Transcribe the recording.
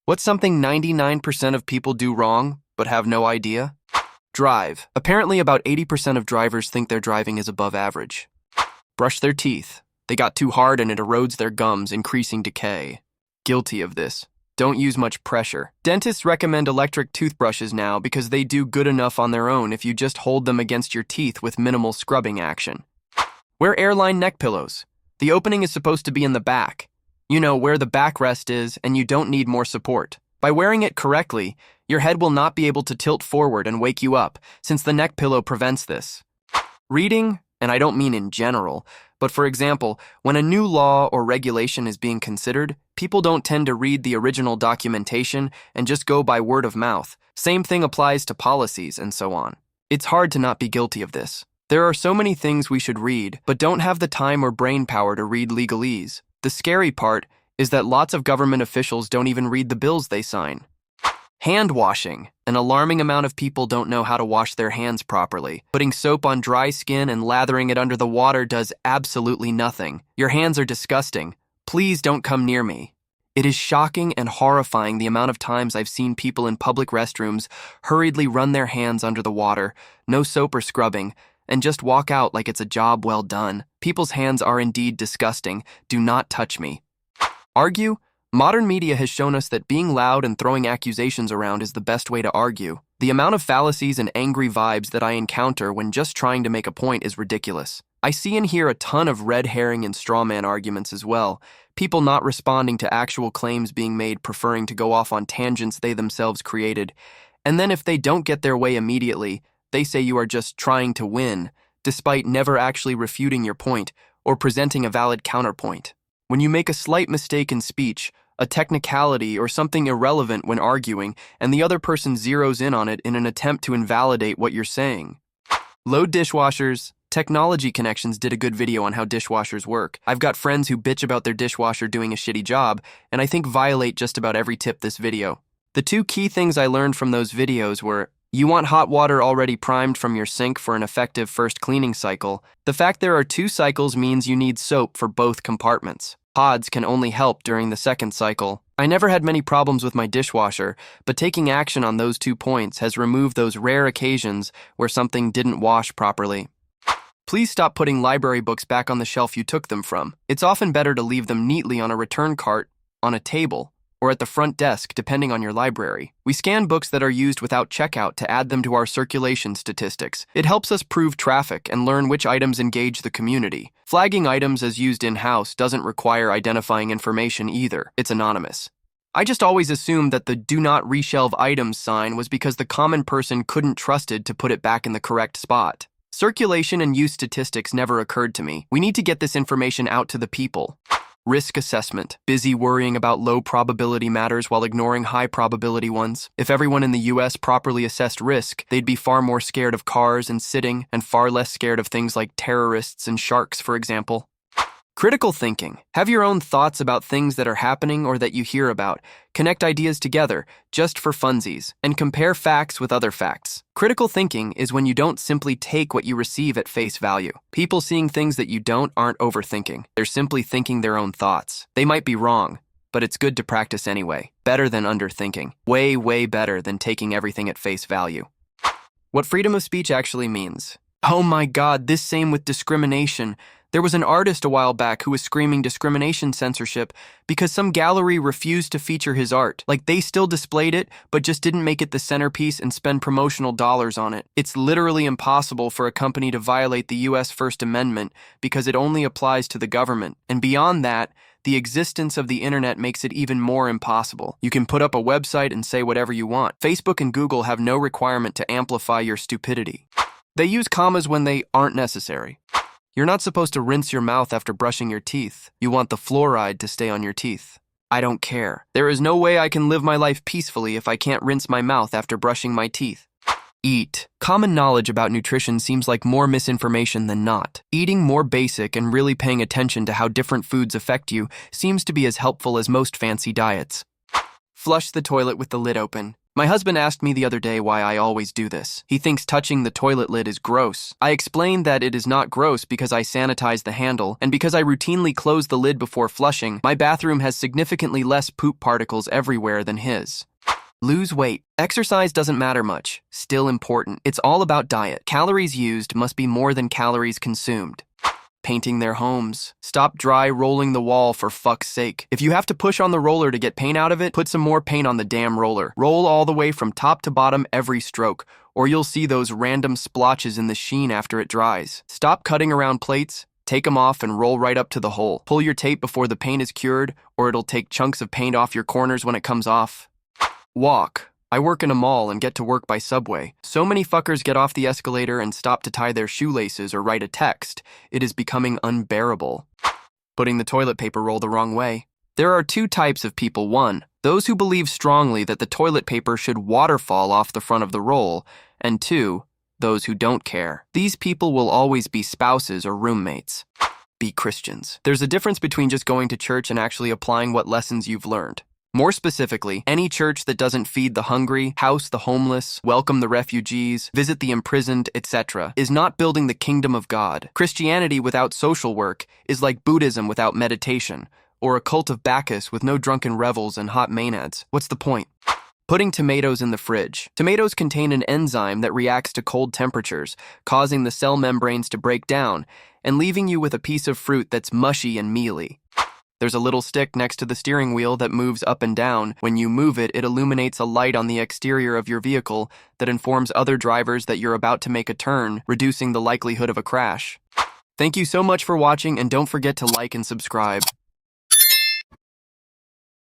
What's something 99% of people do wrong, but have no idea? Drive. Apparently about 80% of drivers think their driving is above average. Brush their teeth. They got too hard and it erodes their gums, increasing decay. Guilty of this. Don't use much pressure. Dentists recommend electric toothbrushes now because they do good enough on their own if you just hold them against your teeth with minimal scrubbing action. Wear airline neck pillows. The opening is supposed to be in the back. You know, where the backrest is, and you don't need more support. By wearing it correctly, your head will not be able to tilt forward and wake you up, since the neck pillow prevents this. Reading, and I don't mean in general, but for example, when a new law or regulation is being considered, people don't tend to read the original documentation and just go by word of mouth. Same thing applies to policies and so on. It's hard to not be guilty of this. There are so many things we should read, but don't have the time or brain power to read legalese. The scary part is that lots of government officials don't even read the bills they sign. Hand washing. An alarming amount of people don't know how to wash their hands properly. Putting soap on dry skin and lathering it under the water does absolutely nothing. Your hands are disgusting. Please don't come near me. It is shocking and horrifying the amount of times I've seen people in public restrooms hurriedly run their hands under the water, no soap or scrubbing, and just walk out like it's a job well done. People's hands are indeed disgusting. Do not touch me. Argue? Modern media has shown us that being loud and throwing accusations around is the best way to argue. The amount of fallacies and angry vibes that I encounter when just trying to make a point is ridiculous. I see and hear a ton of red herring and strawman arguments as well. People not responding to actual claims being made, preferring to go off on tangents they themselves created. And then if they don't get their way immediately, they say you are just trying to win, despite never actually refuting your point or presenting a valid counterpoint. When you make a slight mistake in speech, a technicality or something irrelevant when arguing, and the other person zeroes in on it in an attempt to invalidate what you're saying. Load dishwashers. Technology Connections did a good video on how dishwashers work. I've got friends who bitch about their dishwasher doing a shitty job, and I think violate just about every tip this video. The two key things I learned from those videos were: you want hot water already primed from your sink for an effective first cleaning cycle. The fact there are 2 cycles means you need soap for both compartments. Pods can only help during the second cycle. I never had many problems with my dishwasher, but taking action on those 2 points has removed those rare occasions where something didn't wash properly. Please stop putting library books back on the shelf you took them from. It's often better to leave them neatly on a return cart, on a table, or at the front desk, depending on your library. We scan books that are used without checkout to add them to our circulation statistics. It helps us prove traffic and learn which items engage the community. Flagging items as used in-house doesn't require identifying information either. It's anonymous. I just always assumed that the "do not reshelve items" sign was because the common person couldn't trusted to put it back in the correct spot. Circulation and use statistics never occurred to me. We need to get this information out to the people. Risk assessment. Busy worrying about low probability matters while ignoring high probability ones. If everyone in the US properly assessed risk, they'd be far more scared of cars and sitting, and far less scared of things like terrorists and sharks, for example. Critical thinking. Have your own thoughts about things that are happening or that you hear about. Connect ideas together, just for funsies, and compare facts with other facts. Critical thinking is when you don't simply take what you receive at face value. People seeing things that you don't aren't overthinking. They're simply thinking their own thoughts. They might be wrong, but it's good to practice anyway. Better than underthinking. Way, way better than taking everything at face value. What freedom of speech actually means. Oh my God, this same with discrimination. There was an artist a while back who was screaming discrimination censorship because some gallery refused to feature his art. Like, they still displayed it, but just didn't make it the centerpiece and spend promotional dollars on it. It's literally impossible for a company to violate the US First Amendment because it only applies to the government. And beyond that, the existence of the internet makes it even more impossible. You can put up a website and say whatever you want. Facebook and Google have no requirement to amplify your stupidity. They use commas when they aren't necessary. You're not supposed to rinse your mouth after brushing your teeth. You want the fluoride to stay on your teeth. I don't care. There is no way I can live my life peacefully if I can't rinse my mouth after brushing my teeth. Eat. Common knowledge about nutrition seems like more misinformation than not. Eating more basic and really paying attention to how different foods affect you seems to be as helpful as most fancy diets. Flush the toilet with the lid open. My husband asked me the other day why I always do this. He thinks touching the toilet lid is gross. I explained that it is not gross because I sanitize the handle, and because I routinely close the lid before flushing, my bathroom has significantly less poop particles everywhere than his. Lose weight. Exercise doesn't matter much. Still important. It's all about diet. Calories used must be more than calories consumed. Painting their homes. Stop dry rolling the wall for fuck's sake. If you have to push on the roller to get paint out of it, put some more paint on the damn roller. Roll all the way from top to bottom every stroke, or you'll see those random splotches in the sheen after it dries. Stop cutting around plates. Take them off and roll right up to the hole. Pull your tape before the paint is cured, or it'll take chunks of paint off your corners when it comes off. Walk. I work in a mall and get to work by subway. So many fuckers get off the escalator and stop to tie their shoelaces or write a text. It is becoming unbearable. Putting the toilet paper roll the wrong way. There are two types of people. One, those who believe strongly that the toilet paper should waterfall off the front of the roll. And two, those who don't care. These people will always be spouses or roommates. Be Christians. There's a difference between just going to church and actually applying what lessons you've learned. More specifically, any church that doesn't feed the hungry, house the homeless, welcome the refugees, visit the imprisoned, etc., is not building the kingdom of God. Christianity without social work is like Buddhism without meditation, or a cult of Bacchus with no drunken revels and hot maenads. What's the point? Putting tomatoes in the fridge. Tomatoes contain an enzyme that reacts to cold temperatures, causing the cell membranes to break down, and leaving you with a piece of fruit that's mushy and mealy. There's a little stick next to the steering wheel that moves up and down. When you move it, it illuminates a light on the exterior of your vehicle that informs other drivers that you're about to make a turn, reducing the likelihood of a crash. Thank you so much for watching, and don't forget to like and subscribe.